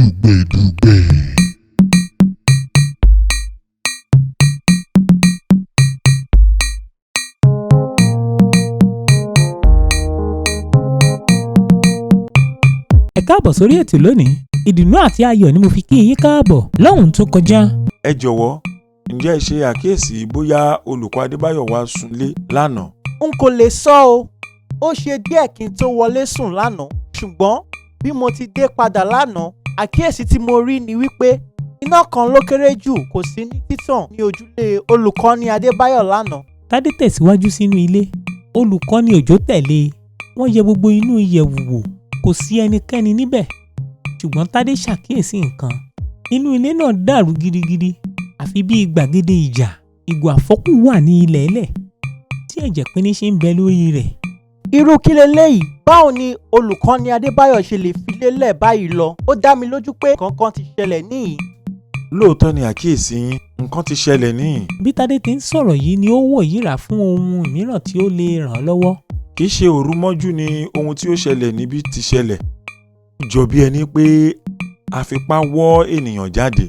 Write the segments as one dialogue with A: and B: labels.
A: dùgbẹ̀dùgbẹ̀.
B: Ẹ káàbọ̀ sórí ètò lónìí. Ìdùnnú àti ayọ̀ ni mo fi kí yín káàbọ̀ lọ́hùn tó kọjá.
C: Ẹ jọ̀wọ́, ǹjẹ́ ẹ ṣe àkíyèsí bóyá olùkọ́ Adébáyọ̀ wá sunlé lánàá?
D: N kò lè sọ o. Ó ṣe díẹ̀ kí n tó wọlé sùn lánàá, ṣùgbọ́n bí mo ti dé padà lánàá, àkíyèsí tí mo rí ni wípé iná kan ló kéré jù kò sí ní títàn ní ojúlé olùkọ́ni Adébáyọ̀ lánàá.
B: Tádé tẹ̀síwájú sínú ilé. Olùkọ́ni Òjó tẹ̀lé e. Wọ́n yẹ gbogbo inú ìyẹ̀wù wò. Kò sí ẹnikẹ́ni níbẹ̀. Ṣùgbọ́n Tádé ṣàkíyèsí nǹkan. Inú ilé náà dàrú gidigidi. Àfi bí gbàgede ìjà. Ìgò àfọ́kù wà ní ilẹ̀ẹ́lẹ̀ tí ẹ̀jẹ̀ pínín ṣe ń bẹ lórí rẹ̀.
D: Irú kí leléyìí? Báwo ni olùkọ́ni Adébáyọ̀ ṣe lè fi lélẹ̀ báyìí lọ? Ó dá mi lójú pé kankan ti ṣẹlẹ̀ níhìn.
C: Lóòótọ́ ni àkíyèsí yín, nǹkan ti ṣẹlẹ̀ níhìn.
B: Bí Tádé ti ń sọ̀rọ̀ yìí ni ó wò yíra fún ohun mìíràn tí ó lè ràn án lọ́wọ́.
C: Kì í ṣe òru mọ́jú ni ohun tí ó ṣẹlẹ̀ níbí ti ṣẹlẹ̀. Jọ bí ẹni pé a fipá wọ́ ènìyàn jáde.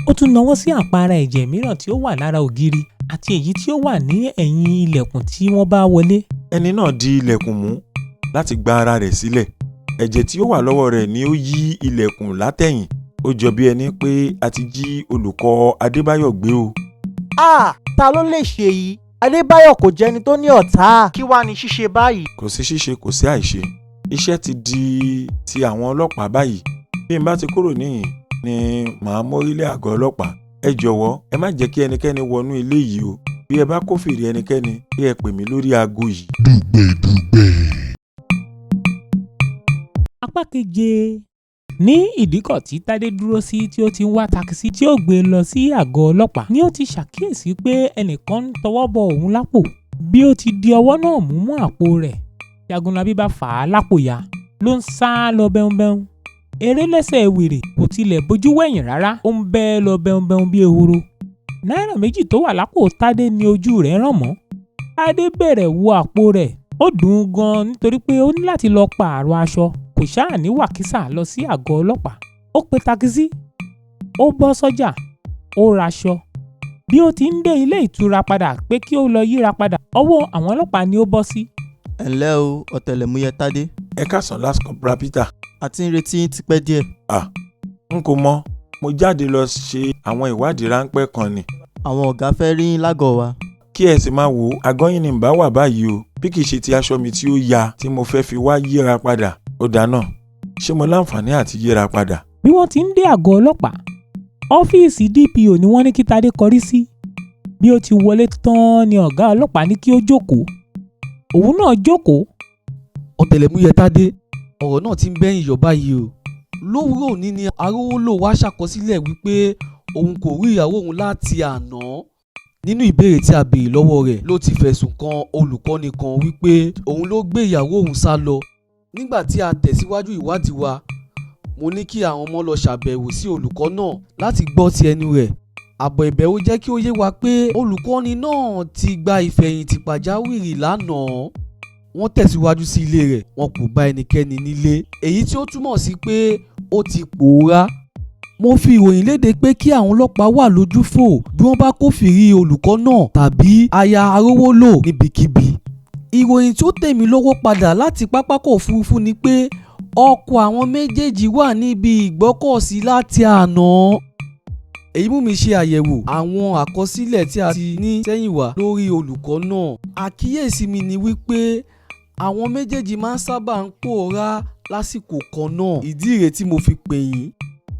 B: Ó tún nawọ́ sí àpárá ẹ̀jẹ̀ mìíràn tí ó wà lára ògiri àti èyí tí ó wà ní ẹ̀yìn ilẹ̀kùn tí wọ́n bá wọlé.
C: Ẹni náà di ilẹ̀kùn mú láti gba ara rẹ̀ sílẹ̀. Ẹ̀jẹ̀ tí ó wà lọ́wọ́ rẹ̀ ni ó yí ilẹ̀kùn látẹ̀yìn. Ó jọ bí ẹni pé a ti jí olùkọ́ Adébáyọ̀ gbé o.
D: Ta ló lè ṣe yìí? Adébáyọ̀ kò jẹ́ni tó ní ọ̀tá. Kí wá ni ṣíṣe báyìí?
C: Kò sí ṣíṣe, kò sí àìṣe. Iṣẹ́ ti di ti àwọn ọlọ́pàá báyìí. Bí n bá ti kúrò níhìn ni màá mórílé àgọ́ ọlọ́pàá. Ẹ jọ̀wọ́, ẹ má jẹ́ kí ẹnikẹ́ni wọnú ilé yìí o. Bí ẹ bá kófìrí ẹnikẹ́ni, kí ẹ pè mí lórí aago yìí.
A: Dùgbẹ̀dùgbẹ̀.
B: Apá keje. Ní ìdíkọ̀ tí Tádé dúró sí tí ó ti ń wá takisí tí ó gbé lọ sí àgọ́ ọlọ́pàá ni ó ti ṣàkíyèsí pé ẹnìkan ń tọwọ́ bọ òun lápò. Bí ó ti di ọwọ́ náà mú mọ́ àpò rẹ̀, Jagunlabi bá fà á lápò ya ló ń sá lọ bẹ́hùnbẹ́hùn. Eré lẹ́sẹ̀ wèrè kò tilẹ̀ bójú wẹ̀yìn rárá. Ó ń bẹ́ lọ bẹ́hùnbẹ́hùn bí ehoro. Náírà méjì tó wà lápò Tádé ni ojú rẹ̀ ràn mọ́. Tádé bẹ̀rẹ̀ wo àpò rẹ̀. Ó dùn ún gan nítorí pé ó ní láti lọ pààrọ̀ aṣọ. Kò ṣáà ní wàkísà lọ sí àgọ́ ọlọ́pàá. Ó pe takisí. Ó bọ́ sọ́jà. Ó raṣọ. Bí ó ti ń dé ilé ìtura padà pé kí ó lọ yíra padà, ọwọ́ àwọn ọlọ́pàá ni ó bọ́ sí.
E: Ẹ ǹlẹ́ o, ọ̀tẹlẹ̀múyẹ́ Tádé.
C: Ẹ káàsán last corporal Peter.
E: A ti ń retí yín tipẹ́ díẹ̀.
C: N kò mọ̀. Mo jáde lọ ṣe àwọn ìwádìí ráńpẹ́ kan ni.
E: Àwọn ọ̀gá fẹ́ rí yín lágọ̀ọ́ wa.
C: Kí ẹ sì máa wò ó, àgọ́ yín ni ń bá wà báyìí o. Bí kìí ṣe ti aṣọ mi tí ó ya tí mo fẹ́ fi wá yíra padà. Ó dáná. Ṣé mo láǹfààní àti yíra padà?
B: Bí wọ́n ti ń dé àgọ́ ọlọ́pàá, ọ́fíìsì DPO ni wọ́n ní kí Tádé kọrí sí. Bí ó ti wọlé tán ni ọ̀gá ọlọ́pàá ní kí ó jókòó. Òun náà jókòó.
F: Ọ̀tẹlẹ̀múyẹ́ Tádé, ọ̀rọ̀ náà ti ń bẹ́yìn yọ̀ báyìí o. Lówùúrọ̀ òní ni Arówólò wá ṣàkọsílẹ̀ wípé òun kò rí ìyàwó òun láti àná. Nínú ìbéèrè tí a béèrè lọ́wọ́ rẹ̀ ló ti fẹ̀sùn kan olùkọ́ni kan wípé òun ló gbé ìyàwó òun sá lọ. Nígbà tí a tẹ̀síwájú ìwádìí wa, mo ní kí àwọn ọmọ lọ ṣàbẹ̀wò sí olùkọ́ náà láti gbọ́ ti ẹnu rẹ̀. Àbọ̀ ìbẹ̀wò jẹ́ kí ó yé wa pé olùkọ́ni náà ti gba ìfẹ̀yìntì pàjáwìrì lánàá. Wọ́n tẹ̀síwájú sí ilé rẹ̀, wọn kò bá ẹnikẹ́ni nílé, èyí tí ó túmọ̀ sí pé ó ti pòórá. Mo fi ìròyìn léde pé kí àwọn ọlọ́pàá wà lójúfò bí wọ́n bá kófìrí olùkọ́ náà tàbí aya Arówólò níbikíbi. Ìròyìn tí ó tẹ̀ mí lọ́wọ́ padà láti pápákọ̀ òfurufú ni pé ọkọ̀ àwọn méjèèjì wà níbi ìgbọ́kọ̀sí láti àná. Èyí mú mi ṣe àyẹ̀wò àwọn àkọsílẹ̀ tí a ti ní sẹ́yìn wá lórí olùkọ́ náà. Àkíyèsí mi ni wípé àwọn méjèèjì máa ń sábà ń pòórá lásìkò kan náà. Ìdí rèé tí mo fi pè yín.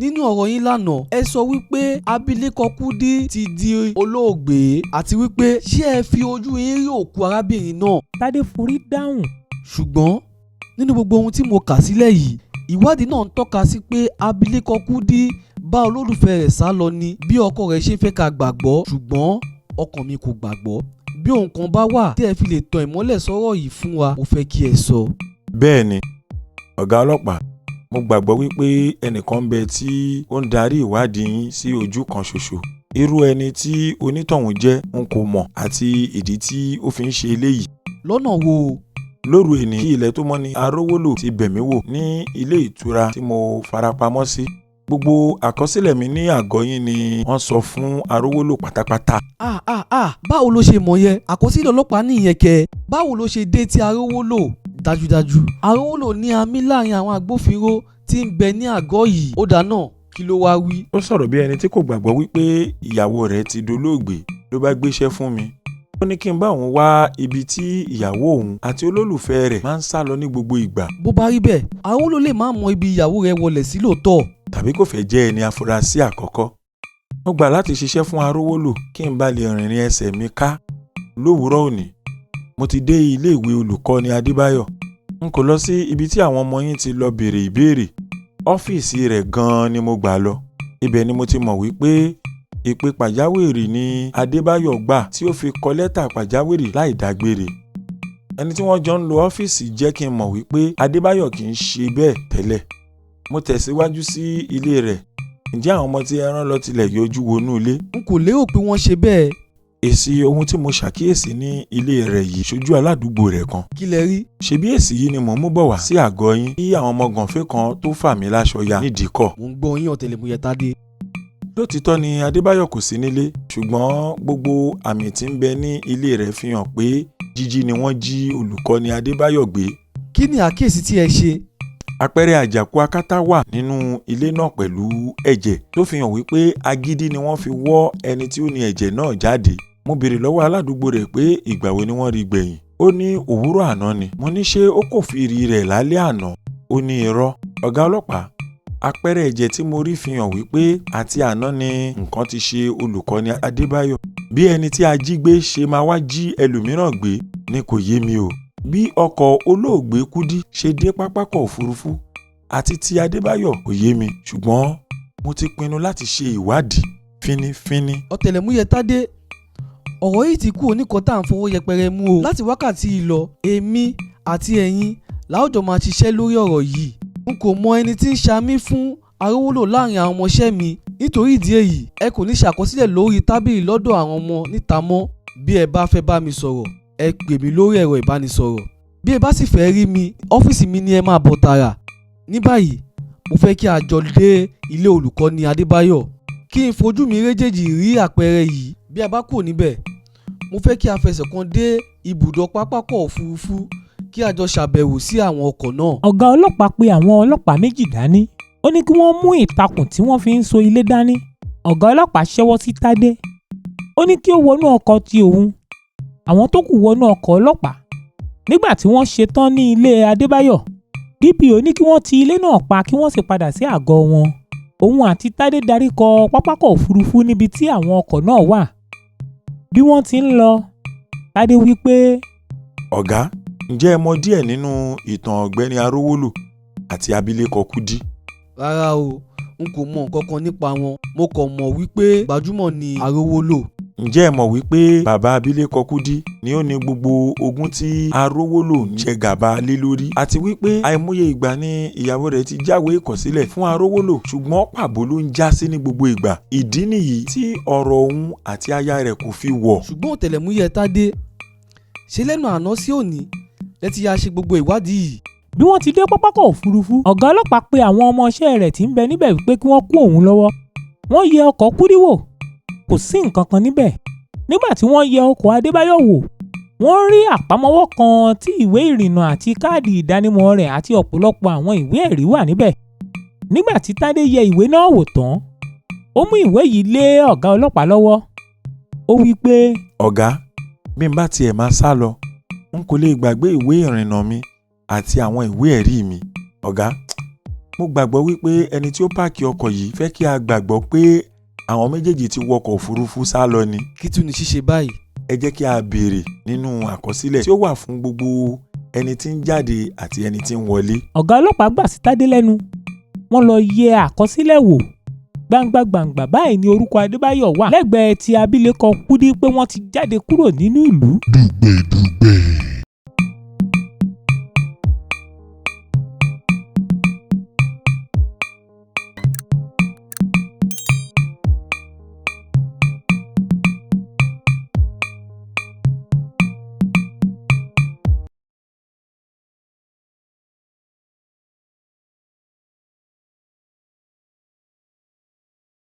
F: Nínú ọ̀rọ̀ yín lánàá, ẹ sọ wípé abilékọ Kúdí ti di olóògbé àti wípé ṣé ẹ fi ojú yín rí òkú arábìnrin náà?
B: Tádé forí dáhùn.
F: Ṣùgbọ́n nínú gbogbo ohun tí mo kà sílẹ̀ yìí, ìwádìí náà ń tọ́ka sí pé abilékọ Kúdí bá olólùfẹ́ rẹ̀ sá lọ ni bí ọkọ rẹ̀ ṣe fẹ́ ká gbàgbọ́, ṣùgbọ́n ọkàn mi kò gbàgbọ́. Bí ohun kan bá wà tí ẹ fi lè tan ìmọ́lẹ̀ sọ́rọ̀ yìí fún wa, mo fẹ́ kí ẹ sọ.
C: Bẹ́ẹ̀ ni, ọ̀gá ọlọ́pàá, mo gbàgbọ́ wípé ẹnìkan ń bẹ tí ó ń darí ìwádìí yín sí ojú kan ṣoṣo. Irú ẹni tí onítọ̀hún jẹ́ n kò mọ̀ àti ìdí tí ó fi ń ṣe eléyìí.
F: Lọ́nà wo?
C: Lóru èní kí ilẹ̀ tó mọ́ ni Arówólò ti bẹ̀ mí wò ní ilé ìtura tí mo farapamọ́ sí. gbogbo àkọsílẹ̀ mi ní àgọ́ yín ni wọ́n sọ fún Arówólò pátápátá.
F: Báwo ló ṣe mọ̀ yẹn? Àkọsílẹ̀ ọlọ́pàá nìyẹn kẹ́. Báwo ló ṣe dé ti Arówólò? Dájúdájú Arówólò ní àmì láàrin àwọn agbófinró tí ń bẹ ní àgọ́ yìí. Ó dáa náà, kí ló wá wí?
C: Ó sọ̀rọ̀ bí ẹni tí kò gbàgbọ́ wípé ìyàwó rẹ̀ ti dolóògbé ló bá gbéṣẹ́ fún mi. Ó ní kí n bá òun wá ibi tí ìyàwó òun àti olólùfẹ́ rẹ̀ máa ń sá lọ ní gbogbo ìgbà.
F: Bó bá rí bẹ́ẹ̀, Arówólò lè má mọ ibi ìyàwó rẹ̀ wọlé sí lóòótọ́.
C: Tàbí kò fẹ́ jẹ́ ẹni afurasí àkọ́kọ́. Mo gbà láti ṣiṣẹ́ fún Arówólò kí n bá lè rìnrìn ẹsẹ̀ mi ká. Lówùúrọ̀ òní, mo ti dé ilé ìwé olùkọ́ni Adébáyọ̀. N kò lọ sí ibi tí àwọn ọmọ yín ti lọ béèrè ìbéèrè. Ọ́fíìsì rẹ̀ gan-an ni mo gbà lọ. Ibẹ̀ ni mo ti mọ̀ wípé ìpè pàjáwìrì ni Adébáyọ̀ gbà tí ó fi kọ lẹ́tà pàjáwìrì láì dágbére. Ẹni tí wọ́n jọ ń lo ọ́fíìsì jẹ́ kí n mọ̀ wípé Adébáyọ̀ kì í ṣe bẹ́ẹ̀ tẹ́lẹ̀. Mo tẹ̀síwájú sí ilé rẹ̀. Ǹjẹ́ àwọn ọmọ tí ẹ rán lọ tilẹ̀ yọjú wọnú ilé?
F: N kò lérò pé wọ́n ṣe bẹ́ẹ̀.
C: Èsì ohun tí mo ṣàkíyèsí ní ilé rẹ̀ yìí ṣojú aládùúgbò rẹ̀ kan.
F: Kí lẹ rí?
C: Ṣebí èsì yìí ni mò ń mú bọ̀ wá sí àgọ́ yín kí àwọn ọmọ gànfẹ́ kan tó fà mí láṣọ ya nídìí kọ̀.
F: Mo ń gbọ́ yín ọ̀tẹlẹ̀múyẹ́ Tádé.
C: Lótìítọ́ ni Adébáyọ̀ kò sí nílé, ṣùgbọ́n gbogbo àmì tí ń bẹ ní ilé rẹ̀ fi hàn pé jíjí ni wọ́n jí olùkọ́ni Adébáyọ̀ gbé.
F: Kí ni àkíyèsí tí ẹ ṣe?
C: Àpẹẹrẹ àjàkú akátá wà nínú ilé náà pẹ̀lú ẹ̀jẹ̀ tó fi hàn wípé agídí ni wọ́n fi wọ́ ẹni tí ó ní ẹ̀jẹ̀ náà jáde. Mo béèrè lọ́wọ́ aládùúgbò rẹ̀ pé ìgbà wo ni wọ́n rí gbẹ̀yìn. Ó ní òwúrọ̀ àná ni. Mo ní ṣé ó kò fi rí rẹ̀ lálẹ́ àná? Ó ní irọ́. Ọ̀gá ọlọ́pàá, àpẹẹrẹ ẹ̀jẹ̀ tí mo rí fi hàn wípé àti àná ni nǹkan ti ṣe olùkọ́ni Adébáyọ̀. Bí ẹni tí a jí gbé ṣe máa wá jí ẹlòmíràn gbé ni kò yé mi o. Bí ọkọ̀ olóògbé Kúdí ṣe dé pápákọ̀ òfurufú àti ti Adébáyọ̀ kò yé mi, ṣùgbọ́n mo ti pinnu láti ṣe ìwádìí fínífíní.
F: Ọ̀tẹlẹ̀múyẹ́ Tádé, ọ̀rọ̀ yìí ti kú oníkan tá à ń fowó yẹpẹrẹ mú o. Láti wákàtí yìí lọ, èmi àti ẹ̀yin láwùjọ máa ṣiṣẹ́ lórí ọ̀rọ̀ yìí. N kò mọ ẹni tí ń ṣamí fún Arówólò láàrin àwọn ọmọọṣẹ́ mi. Nítorí ìdí èyí, ẹ kò ní ṣàkọsílẹ̀ lórí tábìlì lọ́dọ̀ àwọn ọmọ níta mọ́. Bí ẹ bá fẹ́ bá mi sọ̀rọ̀, ẹ pè mí lórí ẹ̀rọ ìbánisọ̀rọ̀. Bí ẹ bá sì fẹ́ rí mi, ọ́fíìsì mi ni ẹ máa bọ̀ tààrà. Ní báyìí, mo fẹ́ kí a jọ dé ilé olùkọ́ni Adébáyọ̀ kí n fojú mi méjèèjì rí àpẹẹrẹ yìí. Bí a bá kúrò níbẹ̀, mo fẹ́ kí a fẹsẹ̀ kan dé ibùdó pápákọ̀ òfurufú kí a jọ ṣàbẹ̀wò sí àwọn ọkọ̀ náà.
B: Ọ̀gá ọlọ́pàá pe àwọn ọlọ́pàá méjì dání. Ó ní kí wọ́n mú ìtakùn tí wọ́n fi ń so ilé dání. Ọ̀gá ọlọ́pàá ṣẹ́wọ́ sí Tádé. Ó ní kí ó wọnú ọkọ̀ ti òun. Àwọn tó kù wọnú ọkọ̀ ọlọ́pàá. Nígbà tí wọ́n ṣetán ní ilé Adébáyọ̀, DPO ní kí wọ́n ti ilé náà pa kí wọ́n sì padà sí àgọ́ wọn. Òun àti Tádé darí kọ pápákọ̀ òfurufú níbi tí àwọn ọkọ̀ náà wà. Bí wọ́n ti ń lọ, Tádé wí pé,
C: Ọ̀gá, ǹjẹ́ ẹ mọ díẹ̀ nínú ìtàn ọ̀gbẹ́ni Arówólò àti abilékọ Kúdí?
F: Rárá o, n kò mọ nǹkan kan nípa wọn. Mo kàn mọ̀ wípé gbajúmọ̀ ni Arówólò.
C: Ǹjẹ́ ẹ mọ̀ wípé bàbá abilékọ Kúdí ni ó ní gbogbo ogún tí Arówólò ń jẹ gàba lé lórí, àti wípé àìmọye ìgbà ni ìyàwó rẹ̀ ti jáwé ìkọ̀sílẹ̀ fún Arówólò, ṣùgbọ́n pàbó ló ń já sí ní gbogbo ìgbà. Ìdí nìyí tí ọ̀rọ̀ òun àti aya rẹ̀ kò fi wọ̀.
F: Ṣùgbọ́n ọ̀tẹlẹ̀múyẹ́ Tádé, ṣe lẹ́nu àná sí òní lẹ ti yá ṣe gbogbo ìwádìí yìí.
B: bí wọ́n ti dé pápákọ̀ òfurufú, ọ̀gá ọlọ́pàá pe àwọn ọmọọṣẹ́ rẹ̀ tí ń bẹ níbẹ̀ wípé kí wọ́n kó òun lọ́wọ́. Wọ́n yẹ ọkọ̀ Kúdí wò, kò sí nǹkan kan níbẹ̀. Nígbà tí wọ́n yẹ ọkọ̀ Adébáyọ̀ wò, wọ́n rí àpamọ́wọ́ kan tí ìwé ìrìnnà àti káàdì ìdánimọ̀ rẹ̀ àti ọ̀pọ̀lọpọ̀ àwọn ìwé ẹ̀rí wà níbẹ̀. Nígbà tí Tádé yẹ ìwé náà wò tán, ó mú ìwé yìí lé ọ̀gá ọlọ́pàá lọ́wọ́. Ó wí pé,
C: Ọ̀gá, bí n bá tiẹ̀ máa sá lọ, n kò lè gbàgbé ìwé ìrìnnà mi àti àwọn ìwé ẹ̀rí mi. Ọ̀gá, mo gbàgbọ́ wípé ẹni tí ó páàkì ọkọ̀ yìí fẹ́ kí a gbàgbọ́ pé àwọn méjèèjì ti wọkọ̀ òfurufú sá lọ ni.
F: Kí tún ni ṣíṣe báyìí?
C: Ẹ jẹ́ kí a béèrè nínú àkọsílẹ̀ tí ó wà fún gbogbo ẹni tí ń jáde àti ẹni tí ń wọlé.
B: ọ̀gá ọlọ́pàá gbà sí Tádé lẹ́nu. Wọ́n lọ yẹ àkọsílẹ̀ wò. Gbangba-gbàǹgbà báyìí ni orúkọ Adébáyọ̀ wà lẹ́gbẹ̀ẹ́ ti abilékọ Kúdí pé wọ́n ti jáde kúrò nínú ìlú.
A: dùgbẹ̀dùgbẹ̀.